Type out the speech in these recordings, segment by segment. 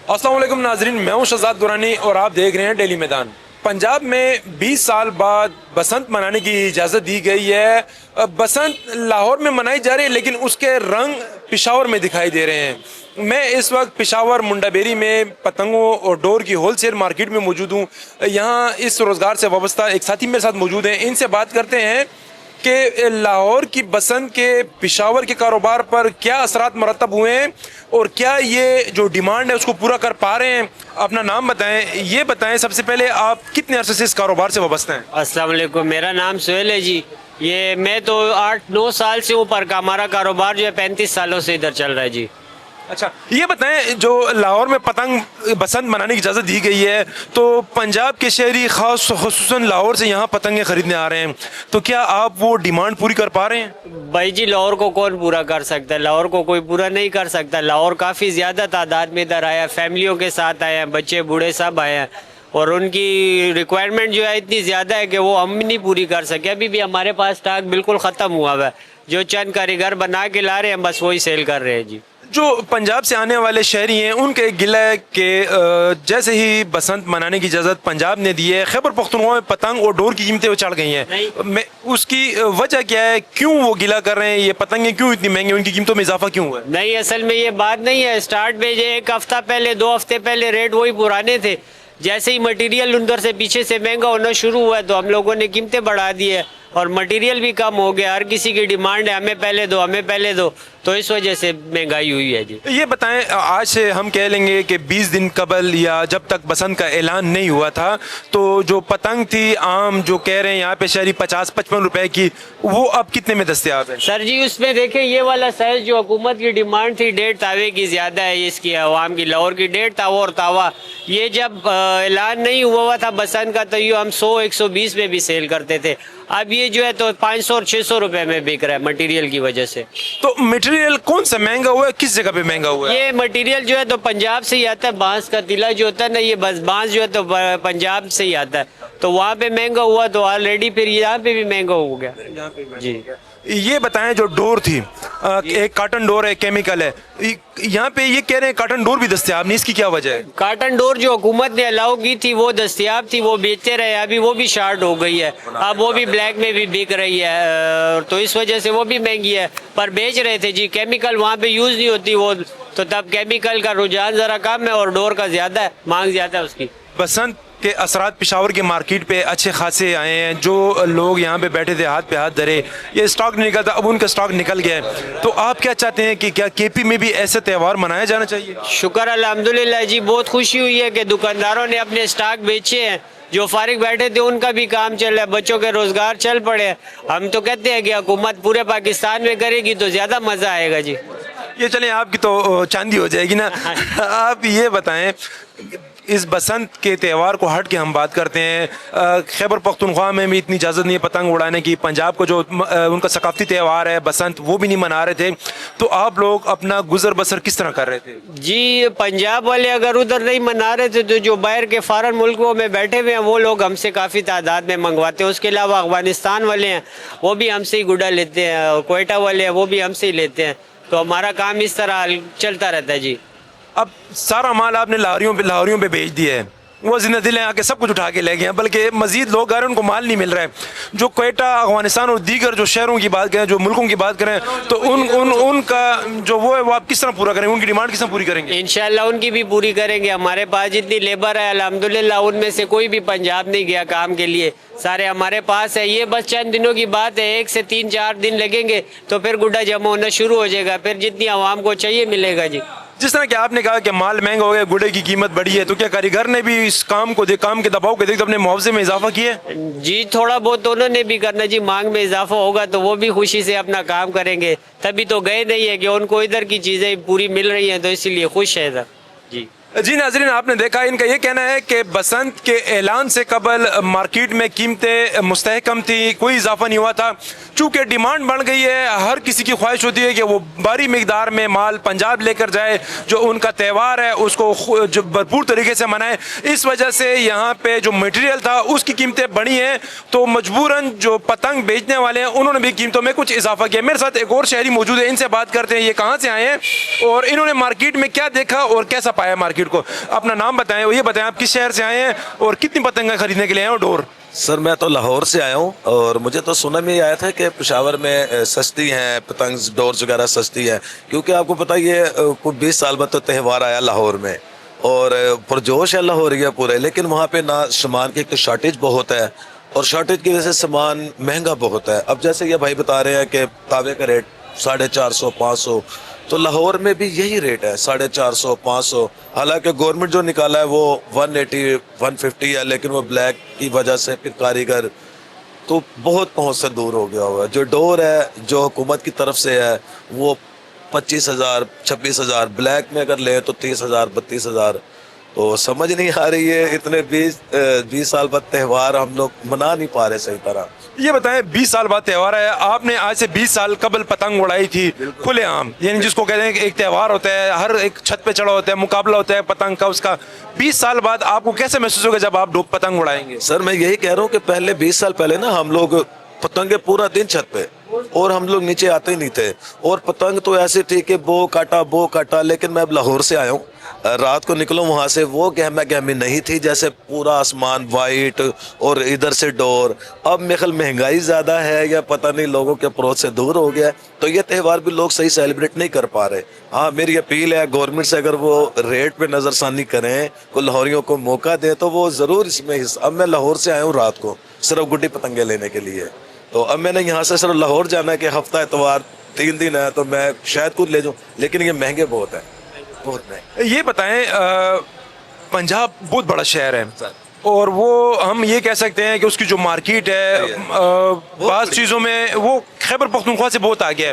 السلام علیکم ناظرین، میں ہوں شہزاد دورانی اور آپ دیکھ رہے ہیں ڈیلی میدان۔ پنجاب میں 20 سال بعد بسنت منانے کی اجازت دی گئی ہے۔ بسنت لاہور میں منائی جا رہی ہے لیکن اس کے رنگ پشاور میں دکھائی دے رہے ہیں۔ میں اس وقت پشاور منڈا بیری میں پتنگوں اور ڈور کی ہول سیل مارکیٹ میں موجود ہوں۔ یہاں اس روزگار سے وابستہ ایک ساتھی میرے ساتھ موجود ہیں، ان سے بات کرتے ہیں کہ لاہور کی بسنت کے پشاور کے کاروبار پر کیا اثرات مرتب ہوئے ہیں اور کیا یہ جو ڈیمانڈ ہے اس کو پورا کر پا رہے ہیں۔ اپنا نام بتائیں، یہ بتائیں سب سے پہلے آپ کتنے عرصے سے اس کاروبار سے وابستہ ہیں؟ السلام علیکم، میرا نام سہیل ہے جی۔ میں تو 8-9 سال سے اوپر کا، ہمارا کاروبار جو ہے 35 سالوں سے ادھر چل رہا ہے جی۔ اچھا، یہ بتائیں جو لاہور میں پتنگ بسنت منانے کی اجازت دی گئی ہے تو پنجاب کے شہری خصوصاً لاہور سے یہاں پتنگیں خریدنے آ رہے ہیں، تو کیا آپ وہ ڈیمانڈ پوری کر پا رہے ہیں؟ بھائی جی، لاہور کو کون پورا کر سکتا ہے؟ لاہور کو کوئی پورا نہیں کر سکتا۔ لاہور کافی زیادہ تعداد میں ادھر آیا، فیملیوں کے ساتھ آئے ہیں، بچے بوڑھے سب آئے ہیں، اور ان کی ریکوائرمنٹ جو ہے اتنی زیادہ ہے کہ وہ ہم نہیں پوری کر سکے۔ ابھی بھی ہمارے پاس اسٹاک بالکل ختم ہوا ہوا ہے، جو چند کاریگر بنا کے لا رہے ہیں بس وہی سیل کر رہے ہیں جی۔ جو پنجاب سے آنے والے شہری ہیں ان کا ایک گلہ ہے کہ جیسے ہی بسنت منانے کی اجازت پنجاب نے دی ہے، خیبر پختونخوا میں پتنگ اور ڈور کی قیمتیں چڑھ گئی ہیں۔ اس کی وجہ کیا ہے؟ کیوں وہ گلہ کر رہے ہیں؟ یہ پتنگیں کیوں اتنی مہنگی، ان کی قیمتوں میں اضافہ کیوں ہوا ہے؟ نہیں، اصل میں یہ بات نہیں ہے۔ اسٹارٹ میں ایک ہفتہ پہلے 2 ہفتے پہلے ریٹ وہی پرانے تھے، جیسے ہی مٹیریل اندر سے پیچھے سے مہنگا ہونا شروع ہوا ہے تو ہم لوگوں نے قیمتیں بڑھا دی ہے، اور مٹیریل بھی کم ہو گیا۔ ہر کسی کی ڈیمانڈ ہے ہمیں پہلے دو، ہمیں پہلے دو، تو اس وجہ سے مہنگائی ہوئی ہے جی۔ یہ بتائیں، آج سے ہم کہہ لیں گے کہ 20 دن قبل یا جب تک بسنت کا اعلان نہیں ہوا تھا تو جو پتنگ تھی عام جو کہہ رہے ہیں یہاں پہ شہری 50-55 روپے کی، وہ اب کتنے میں دستیاب ہے؟ سر جی، اس میں دیکھیں یہ والا سائز جو حکومت کی ڈیمانڈ تھی 1.5 تاوے کی زیادہ ہے، اس کی عوام کی لاہور کی 1.5 تاوا اور تاوا، یہ جب اعلان نہیں ہوا تھا بسنت کا تو یہ ہم 100-120 میں بھی سیل کرتے تھے۔ اب یہ جو ہے تو 500 اور 600 روپے میں بک رہا ہے مٹیریل کی وجہ سے۔ تو مٹیریل کون سا مہنگا ہوا ہے، کس جگہ پہ مہنگا ہوا ہے؟ یہ مٹیریل جو ہے تو پنجاب سے ہی آتا ہے، بانس کا تلا جو ہوتا ہے نا، یہ بس بانس جو ہے تو پنجاب سے ہی آتا ہے، تو وہاں پہ مہنگا ہوا تو آلریڈی پھر یہاں پہ بھی مہنگا ہو گیا جی۔ یہ بتائیں جو ڈور تھی، ایک کاٹن ڈور ہے، کیمیکل ہے، یہاں پہ یہ کہہ رہے ہیں کاٹن ڈور بھی دستیاب نہیں، اس کی کیا وجہ ہے؟ کاٹن ڈور جو حکومت نے الاؤ کی تھی وہ دستیاب تھی، وہ بیچتے رہے، ابھی وہ بھی شارٹ ہو گئی ہے، اب وہ بھی بلیک میں بھی بک رہی ہے، تو اس وجہ سے وہ بھی مہنگی ہے، پر بیچ رہے تھے جی۔ کیمیکل وہاں پہ یوز نہیں ہوتی وہ، تو تب کیمیکل کا رجحان ذرا کم ہے اور ڈور کا زیادہ ہے، مانگ زیادہ ہے اس کی۔ بسنت کے اثرات پشاور کے مارکیٹ پہ اچھے خاصے آئے ہیں، جو لوگ یہاں پہ بیٹھے تھے ہاتھ پہ ہاتھ دھرے، یہ سٹاک نہیں نکلتا، اب ان کا سٹاک نکل گیا ہے، تو آپ کیا چاہتے ہیں کہ کیا کے پی میں بھی ایسے تہوار منایا جانا چاہیے؟ شکر الحمدللہ جی، بہت خوشی ہوئی ہے کہ دکانداروں نے اپنے سٹاک بیچے ہیں، جو فارغ بیٹھے تھے ان کا بھی کام چل رہا ہے، بچوں کے روزگار چل پڑے ہیں۔ ہم تو کہتے ہیں کہ حکومت پورے پاکستان میں کرے گی تو زیادہ مزہ آئے گا جی۔ یہ چلیں آپ کی تو چاندی ہو جائے گی نا۔ آپ یہ بتائیں، اس بسنت کے تہوار کو ہٹ کے ہم بات کرتے ہیں، خیبر پختونخوا میں بھی اتنی اجازت نہیں ہے پتنگ اڑانے کی، پنجاب کو جو ان کا ثقافتی تہوار ہے بسنت وہ بھی نہیں منا رہے تھے، تو آپ لوگ اپنا گزر بسر کس طرح کر رہے تھے؟ جی، پنجاب والے اگر ادھر نہیں منا رہے تھے تو جو باہر کے فارن ملکوں میں بیٹھے ہوئے ہیں وہ لوگ ہم سے کافی تعداد میں منگواتے ہیں۔ اس کے علاوہ افغانستان والے ہیں وہ بھی ہم سے ہی گڈا لیتے ہیں، کوئٹہ والے ہیں وہ بھی ہم سے ہی لیتے ہیں، تو ہمارا کام اس طرح چلتا رہتا ہے جی۔ اب سارا مال آپ نے لاہوریوں پہ بیچ دیا ہے، وہ زندہ دل ہیں آ کے سب کچھ اٹھا کے لے گئے ہیں، بلکہ مزید لوگ آ رہے ہیں ان کو مال نہیں مل رہا ہے۔ جو کوئٹہ، افغانستان اور دیگر جو شہروں کی بات کریں، جو ملکوں کی بات کریں، تو ان کا جو وہ ہے وہ آپ کس طرح پورا کریں گے؟ ان کی ڈیمانڈ کس طرح پوری کریں گے؟ انشاءاللہ ان کی بھی پوری کریں گے۔ ہمارے پاس جتنی لیبر ہے الحمدللہ ان میں سے کوئی بھی پنجاب نہیں گیا کام کے لیے، سارے ہمارے پاس ہے۔ یہ بس چند دنوں کی بات ہے، 1 سے 3-4 دن لگیں گے تو پھر گڈا جمع ہونا شروع ہو جائے گا، پھر جتنی عوام کو چاہیے ملے گا جی۔ جس طرح کہ آپ نے کہا کہ مال مہنگا ہو گیا، گڑے کی قیمت بڑھی ہے، تو کیا کاریگر نے بھی اس کام کے دباؤ کو دیکھ اپنے معاوضے میں اضافہ کیا ہے؟ جی تھوڑا بہت انہوں نے بھی کرنا جی، مانگ میں اضافہ ہوگا تو وہ بھی خوشی سے اپنا کام کریں گے، تبھی تو گئے نہیں ہے کہ ان کو ادھر کی چیزیں پوری مل رہی ہیں تو اسی لیے خوش ہے ادھر جی۔ جی ناظرین، آپ نے دیکھا ان کا یہ کہنا ہے کہ بسنت کے اعلان سے قبل مارکیٹ میں قیمتیں مستحکم تھی، کوئی اضافہ نہیں ہوا تھا، چونکہ ڈیمانڈ بڑھ گئی ہے، ہر کسی کی خواہش ہوتی ہے کہ وہ بھاری مقدار میں مال پنجاب لے کر جائے، جو ان کا تہوار ہے اس کو جو بھرپور طریقے سے منائے۔ اس وجہ سے یہاں پہ جو مٹیریل تھا اس کی قیمتیں بڑھی ہیں، تو مجبوراً جو پتنگ بیچنے والے ہیں انہوں نے بھی قیمتوں میں کچھ اضافہ کیا۔ میرے ساتھ ایک اور شہری موجود ہے، ان سے بات کرتے ہیں، یہ کہاں سے آئے ہیں اور انہوں نے مارکیٹ میں کیا دیکھا اور کیسا پایا مارکیٹ مارکیٹ کو. اپنا نام بتائیں اور یہ بتائیں آپ کس شہر سے آئے ہیں اور کتنی پتنگیں خریدنے کے لیے آئے ہیں اور ڈور؟ سر میں تو لاہور سے آیا ہوں اور مجھے تو سننے میں یہ آیا تھا کہ پشاور میں سستی ہیں پتنگ ڈورز وغیرہ سستی ہیں، کیونکہ آپ کو پتہ یہ کوئی 20 سال بعد تو تہوار آیا لاہور میں اور پرجوش ہے لاہوریہ پورے، لیکن وہاں پہ نہ سامان کی ایک تو شارٹیج بہت ہے اور شارٹیج کی وجہ سے سامان مہنگا بہت ہے. اب جیسے یہ بھائی بتا رہے ہیں کہ تاوے کا ریٹ 450 500، تو لاہور میں بھی یہی ریٹ ہے 450 500. حالانکہ گورنمنٹ جو نکالا ہے وہ 180 150 ہے، لیکن وہ بلیک کی وجہ سے پھر کاریگر تو بہت پہنچ سے دور ہو گیا ہوا ہے. جو ڈور ہے جو حکومت کی طرف سے ہے وہ 25,000 26,000، بلیک میں اگر لیں تو 30,000 32,000. تو سمجھ نہیں آ رہی ہے اتنے 20 سال بعد تہوار ہم لوگ منا نہیں پا رہے صحیح طرح. یہ بتائیں 20 سال بعد تہوار ہے، آپ نے آج سے 20 سال قبل پتنگ اڑائی تھی کھلے عام، یعنی جس کو کہتے ہیں کہ ایک تہوار ہوتا ہے، ہر ایک چھت پہ چڑھا ہوتا ہے، مقابلہ ہوتا ہے پتنگ کا اس کا. 20 سال بعد آپ کو کیسے محسوس ہوگا جب آپ پتنگ اڑائیں گے؟ سر میں یہی کہہ رہا ہوں کہ پہلے 20 سال پہلے نا ہم لوگ پتنگیں پورا دن چھت پہ اور ہم لوگ نیچے آتے ہی نہیں تھے، اور پتنگ تو ایسے تھی کہ بو کاٹا. لیکن میں اب لاہور سے آیا ہوں، رات کو نکلوں وہاں سے وہ گہمی نہیں تھی، جیسے پورا آسمان وائٹ اور ادھر سے ڈور. اب میرے خیال مہنگائی زیادہ ہے یا پتہ نہیں لوگوں کے اپروچ سے دور ہو گیا ہے، تو یہ تہوار بھی لوگ صحیح سیلیبریٹ نہیں کر پا رہے. ہاں میری اپیل ہے گورنمنٹ سے، اگر وہ ریٹ پہ نظر ثانی کریں کو لاہوریوں کو موقع دیں تو وہ ضرور اس میں اب میں لاہور سے آیا ہوں رات کو صرف گڈی پتنگیں لینے کے لیے، تو اب میں نے یہاں سے صرف لاہور جانا ہے کہ ہفتہ اتوار 3 دن ہے تو میں شاید خود لے جاؤں، لیکن یہ مہنگے بہت ہیں، بہت مہنگے. یہ بتائیں پنجاب بہت بڑا شہر ہے اور وہ ہم یہ کہہ سکتے ہیں کہ اس کی جو مارکیٹ ہے بعض چیزوں میں وہ خیبر پختونخوا سے بہت آگے ہے.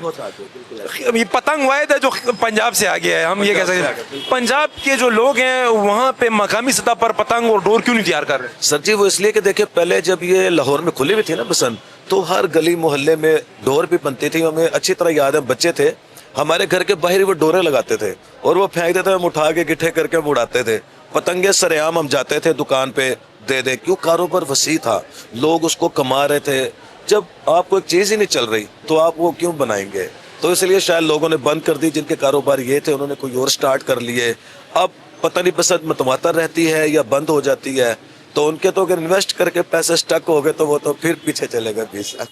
یہ پتنگ واحد ہے جو پنجاب سے آگے ہے، ہم یہ کہہ سکتے ہیں. پنجاب کے جو لوگ ہیں وہاں پہ مقامی سطح پر پتنگ اور ڈور کیوں نہیں تیار کر رہے؟ سر جی وہ اس لیے کہ دیکھیں پہلے جب یہ لاہور میں کھلی ہوئی تھی نا بسنت، تو ہر گلی محلے میں ڈور بھی بنتی تھی. ہمیں اچھی طرح یاد ہے بچے تھے ہمارے گھر کے باہر وہ ڈورے لگاتے تھے اور وہ پھینک دیتے، ہم اٹھا کے گٹھے کر کے ہم اڑاتے تھے. پتنگے سرعام ہم جاتے تھے دکان پہ دے دے، کیوں کاروبار وسیع تھا، لوگ اس کو کما رہے تھے. جب آپ کو ایک چیز ہی نہیں چل رہی تو آپ وہ کیوں بنائیں گے؟ تو اس لیے شاید لوگوں نے بند کر دی، جن کے کاروبار یہ تھے انہوں نے کوئی اور سٹارٹ کر لیے. اب پتہ نہیں بسنت متواتر رہتی ہے یا بند ہو جاتی ہے، تو ان کے تو اگر انویسٹ کر کے پیسے سٹک ہو گئے تو وہ تو پھر پیچھے چلے گا 20 سال.